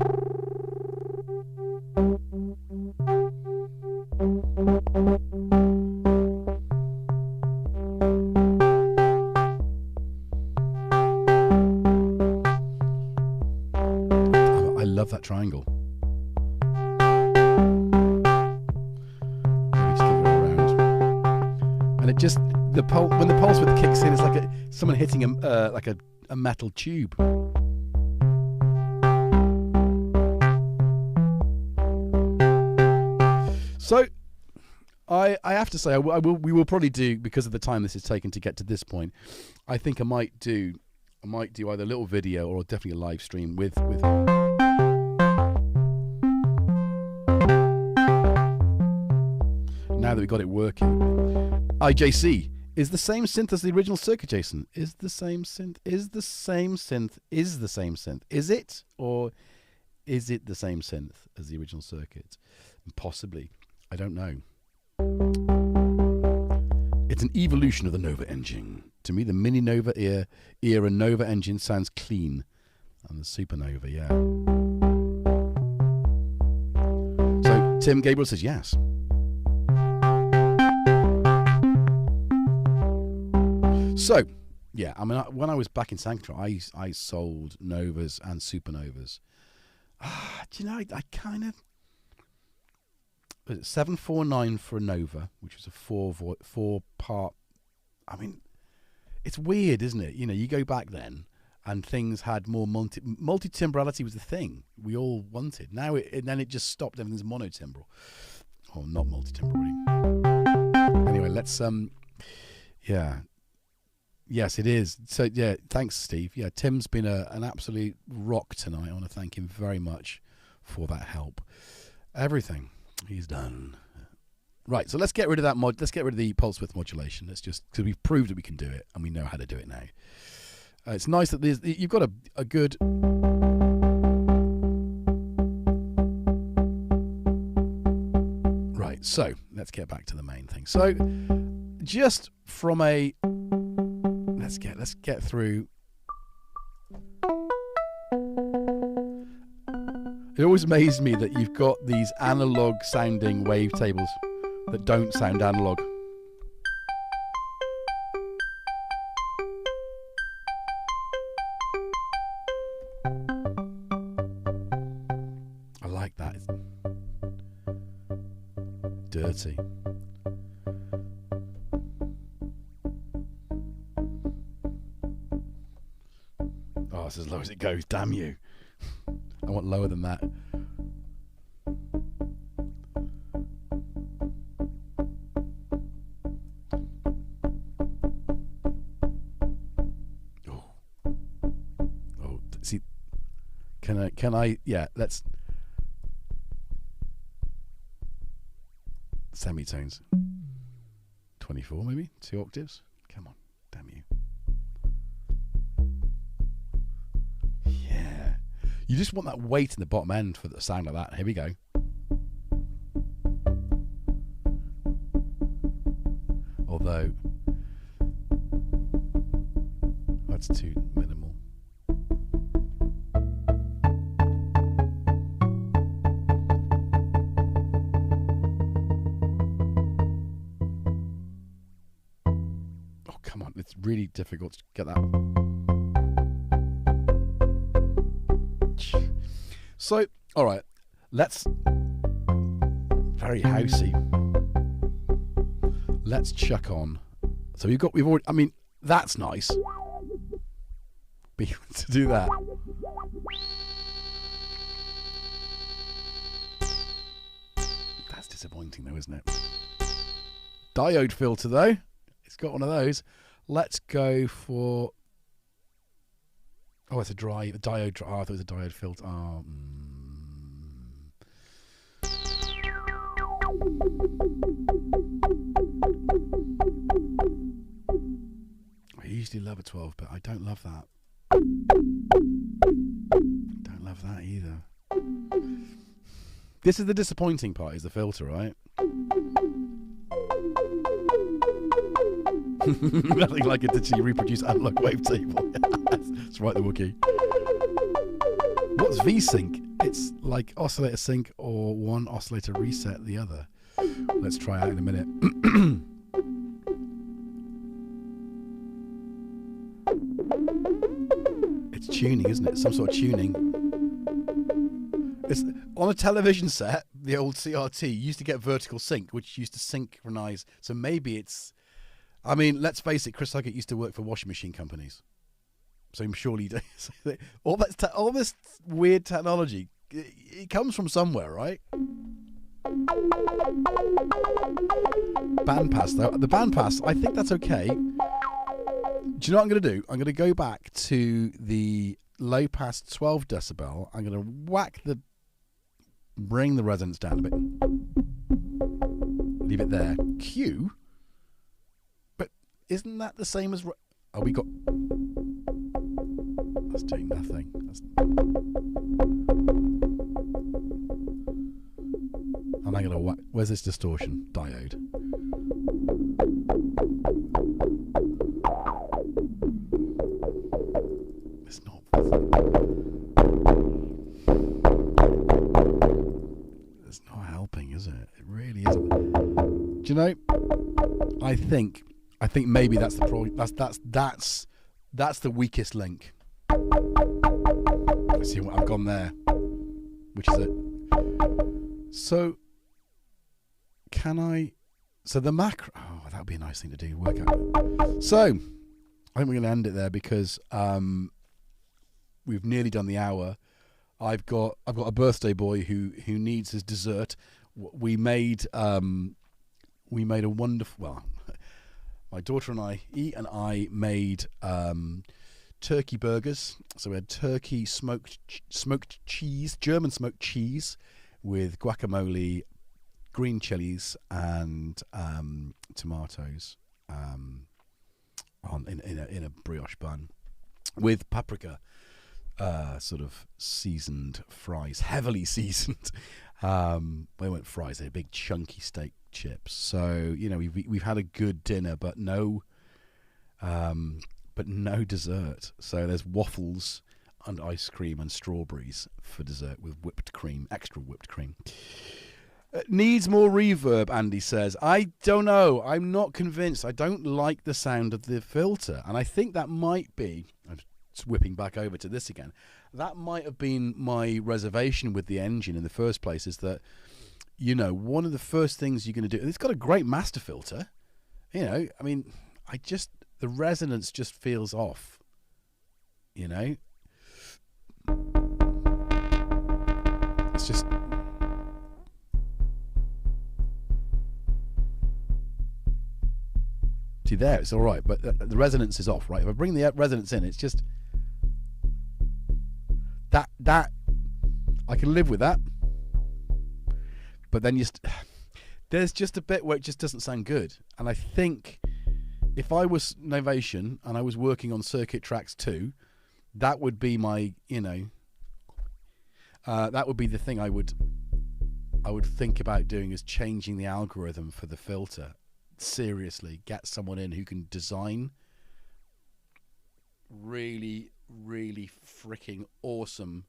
I love that triangle. And it just when the pulse width kicks in, it's like someone hitting a metal tube. So I have to say, we will probably do, because of the time this has taken to get to this point. I think I might do either a little video or definitely a live stream with. Now that we got it working, IJC is the same synth as the original circuit. Jason, is the same synth? Is the same synth? Is the same synth? Is it, or is it the same synth as the original circuit? Possibly. I don't know. It's an evolution of the Nova engine. To me, the Mini Nova era Nova engine sounds clean, and the Supernova, yeah. So Tim Gabriel says yes. So, yeah, I mean, when I was back in Sanctuary, I sold Novas and Supernovas. Do you know, I kind of... 749 for a Nova, which was a four-part... I mean, it's weird, isn't it? You know, you go back then, and things had more multi-timbrality was the thing we all wanted. Now, then it just stopped. Everything's monotimbral. Oh, not multi-timbral, really. Anyway, let's... yeah... Yes, it is. So, yeah, thanks, Steve. Yeah, Tim's been an absolute rock tonight. I want to thank him very much for that help. Everything he's done. Right, so let's get rid of that let's get rid of the pulse width modulation. Let's just, because we've proved that we can do it and we know how to do it now. It's nice that you've got a good... Right, so let's get back to the main thing. So, just from a... Let's get through. It always amazed me that you've got these analog sounding wavetables that don't sound analog. I like that. It's dirty. Oh, it's as low as it goes. Damn you. I want lower than that. Oh, see, can I, yeah, let's, semitones. 24 maybe, 2 octaves. Come on, damn you. Yeah. You just want that weight in the bottom end for the sound like that. Here we go. Although that's too minimal. Oh, come on. It's really difficult to get that. So, all right, let's, very housey. Let's chuck on. So we've already, I mean, that's nice. Be able to do that. That's disappointing though, isn't it? Diode filter though. It's got one of those. Let's go for, oh, it's a diode. Oh, I thought it was a diode filter. Oh, I usually love a 12, but I don't love that. Don't love that either. This is the disappointing part, is the filter, right? Nothing like it to reproduce analog wavetable. That's right, the Wookiee. What's V-sync? It's like oscillator sync or one oscillator reset the other. Let's try out in a minute. It's tuning, isn't it? Some sort of tuning. It's on a television set, the old CRT used to get vertical sync, which used to synchronize. So maybe it's, I mean, let's face it, Chris Huggett used to work for washing machine companies. So I'm surely all this weird technology, it comes from somewhere, right? bandpass though. The bandpass, I think that's okay. Do you know what I'm going to do? I'm going to go back to the low pass 12 decibel. I'm going to bring the resonance down a bit. Leave it there. Q? But isn't that the same as... Oh, we got... That's doing nothing. And I'm going to whack... Where's this distortion diode? It's not... It's not helping, is it? It really isn't. Do you know? I think maybe that's the problem. That's the weakest link. I see what I've gone there, which is it. So can I? So the macro. Oh, that would be a nice thing to do. Work out. So I think we're going to end it there because we've nearly done the hour. I've got a birthday boy who needs his dessert. We made a wonderful. Well, my daughter and I made turkey burgers. So we had turkey smoked cheese, German smoked cheese, with guacamole, green chilies, and tomatoes in a brioche bun with paprika. Sort of seasoned fries, heavily seasoned. They weren't fries; they're big chunky steak chips. So we've had a good dinner, but no dessert. So there's waffles and ice cream and strawberries for dessert with whipped cream, extra whipped cream. Needs more reverb, Andy says. I don't know. I'm not convinced. I don't like the sound of the filter, and I think that might be. Whipping back over to this again, that might have been my reservation with the engine in the first place, is that one of the first things you're going to do, it's got a great master filter, I mean, the resonance just feels off, it's just see there, it's all right, but the resonance is off, right? If I bring the resonance in, it's just that I can live with that, but then there's just a bit where it just doesn't sound good. And I think if I was Novation and I was working on Circuit Tracks 2, that would be my that would be the thing I would think about doing, is changing the algorithm for the filter. Seriously, get someone in who can design really freaking awesome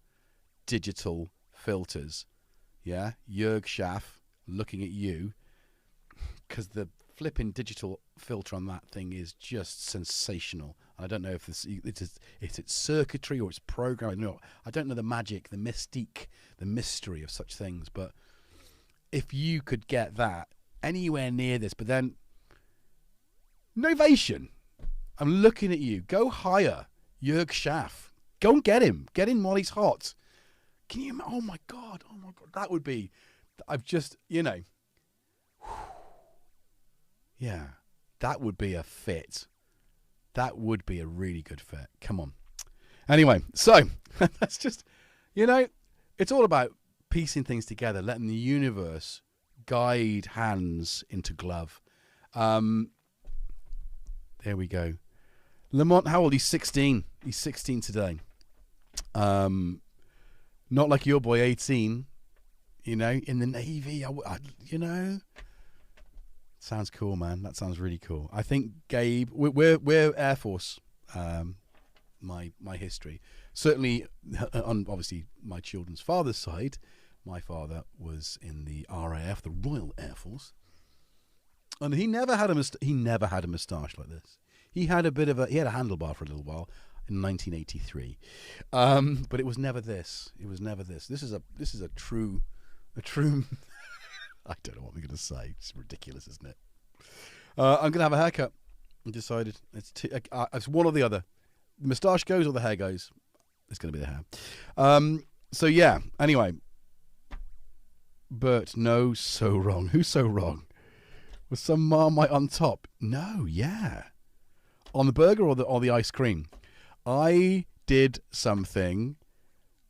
digital filters. Yeah, Jörg Schaff, looking at you, because the flipping digital filter on that thing is just sensational. I don't know if it's circuitry or it's programming. I don't know the magic, the mystique, the mystery of such things. But if you could get that anywhere near this, but then Novation, I'm looking at you. Go hire Jörg Schaff. Go and get him. Get him while he's hot. Can you? Oh my god. That would be. I've just, yeah, that would be a fit. That would be a really good fit. Come on. Anyway, so that's just, it's all about piecing things together, letting the universe guide hands into glove. There we go. Lamont, how old? He's 16. He's 16 today. Not like your boy 18, in the Navy. Sounds cool, man. That sounds really cool. I think Gabe, we're Air Force. My history, certainly on obviously my children's father's side, my father was in the RAF, the Royal Air Force, and he never had a moustache like this. He had a handlebar for a little while in 1983, but it was never this. This is a true. I don't know what I'm going to say. It's ridiculous, isn't it? I'm going to have a haircut. I decided it's one or the other. The moustache goes or the hair goes. It's going to be the hair. So yeah. Anyway, Bert, no, so wrong. Who's so wrong? with some Marmite on top. No, yeah. On the burger or the ice cream. I did something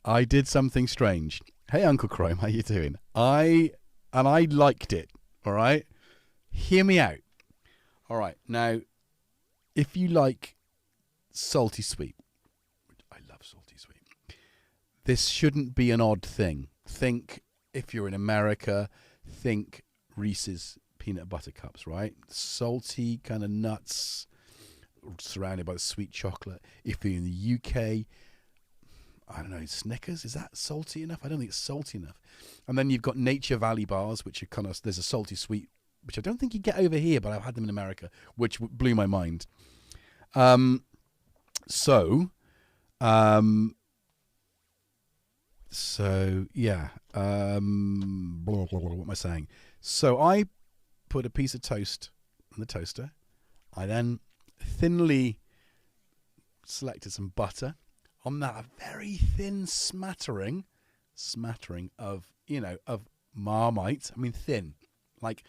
strange. Hey, Uncle Chrome, how you doing? I liked it. All right, hear me out. All right, now, if you like salty sweet, I love salty sweet. This shouldn't be an odd thing. Think, if you're in America, think Reese's peanut butter cups, right? Salty kind of nuts surrounded by the sweet chocolate. If you're in the UK, I don't know, Snickers, is that salty enough? I don't think it's salty enough. And then you've got Nature Valley bars, which are kind of, there's a salty sweet, which I don't think you get over here, but I've had them in America, which blew my mind. So yeah. What am I saying? So I put a piece of toast in the toaster. I then thinly selected some butter. On that, a very thin smattering of, of Marmite. I mean, thin, like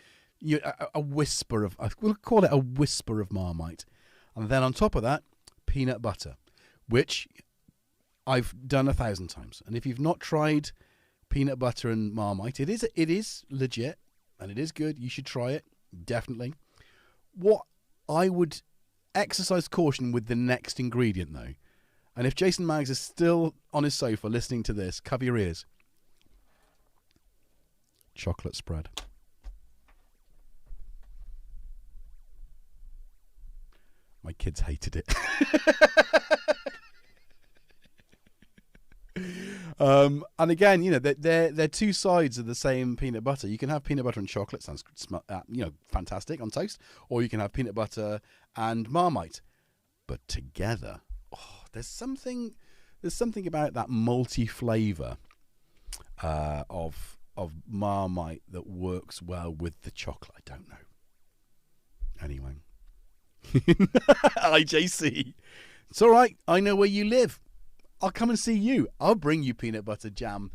a whisper of, we'll call it a whisper of Marmite. And then on top of that, peanut butter, which I've done 1,000 times. And if you've not tried peanut butter and Marmite, it is legit and it is good. You should try it, definitely. What I would exercise caution with the next ingredient, though. And if Jason Maggs is still on his sofa listening to this, cover your ears. Chocolate spread. My kids hated it. And again, they're two sides of the same peanut butter. You can have peanut butter and chocolate, sounds fantastic on toast, or you can have peanut butter and Marmite. But together, there's something about that malty flavour of Marmite that works well with the chocolate. I don't know. Anyway. Hi, JC. It's all right. I know where you live. I'll come and see you. I'll bring you peanut butter jam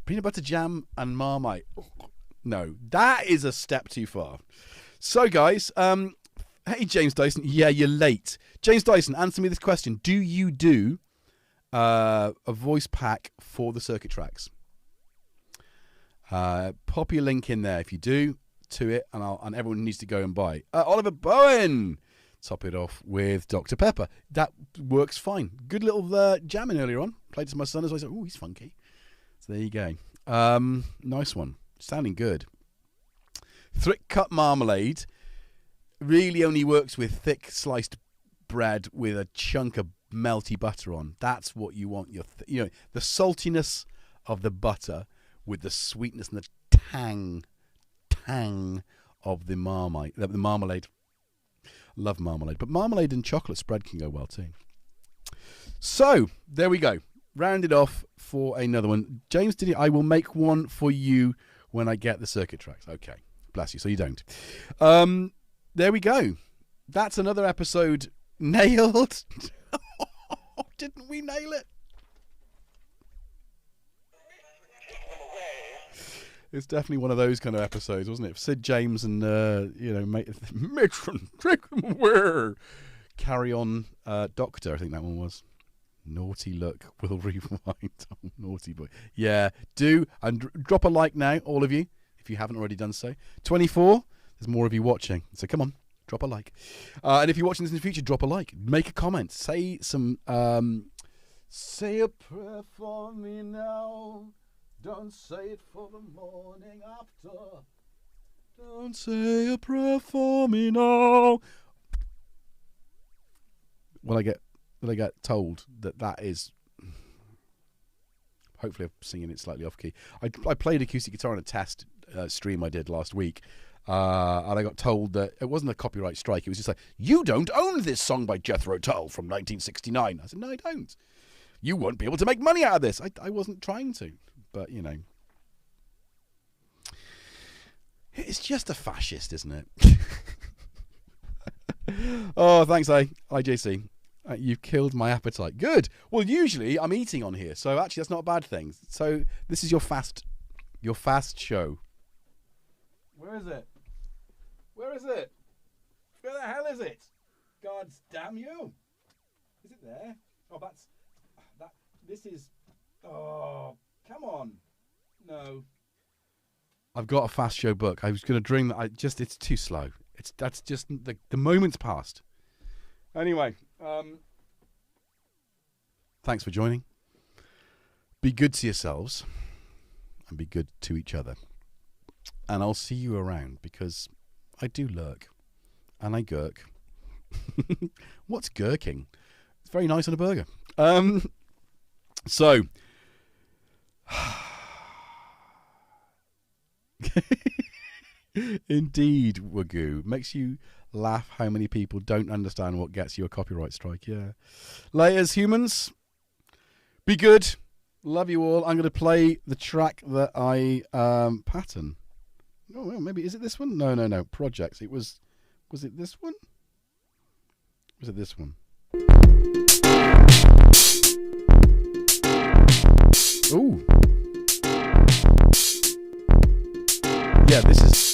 and Marmite. No, that is a step too far. So, guys, hey, James Dyson. Yeah, you're late. James Dyson, answer me this question. Do you do a voice pack for the circuit tracks? Pop your link in there if you do to it, and everyone needs to go and buy. Oliver Bowen, top it off with Dr. Pepper. That works fine. Good little jamming earlier on. Played to my son as well. I said, "Oh, he's funky." So there you go. Nice one. Sounding good. Thick cut marmalade really only works with thick sliced bread with a chunk of melty butter on. That's what you want. The saltiness of the butter with the sweetness and the tang of the marmite, the marmalade. Love marmalade, but marmalade and chocolate spread can go well too. So there we go. Rounded off for another one. James, I will make one for you when I get the circuit tracks. Okay, bless you. So you don't. There we go. That's another episode nailed. Didn't we nail it? It's definitely one of those kind of episodes, wasn't it? Sid James and Matron, take them away. Carry on, Doctor. I think that one was. Naughty look will rewind. Oh, naughty boy. Yeah, do and drop a like now, all of you, if you haven't already done so. 24. There's more of you watching, so come on, drop a like. And if you're watching this in the future, drop a like, make a comment, say some. Say a prayer for me now. Don't say it for the morning after. Don't say a prayer for me now. Will I get told that is? Hopefully, I'm singing it slightly off key. I played acoustic guitar on a test stream I did last week, and I got told that it wasn't a copyright strike. It was just like, you don't own this song by Jethro Tull from 1969. I said, no, I don't. You won't be able to make money out of this. I wasn't trying to. But, it's just a fascist, isn't it? Oh, thanks, IJC. You've killed my appetite. Good. Well, usually I'm eating on here, so actually that's not a bad thing. So this is your fast show. Where is it? Where is it? Where the hell is it? God damn you! Is it there? Oh, that. This is. Oh, come on! No. I've got a fast show book. I was going to dream that. It's too slow. That's just the moment's passed. Anyway, thanks for joining. Be good to yourselves, and be good to each other. And I'll see you around, because I do lurk, and I gherk. What's gherking? It's very nice on a burger. So. Indeed, Wagoo. Makes you laugh how many people don't understand what gets you a copyright strike. Yeah. Laters, humans. Be good. Love you all. I'm going to play the track that I pattern. Oh, well, maybe. Is it this one? No. Projects. Was it this one? Was it this one? Ooh. Yeah, this is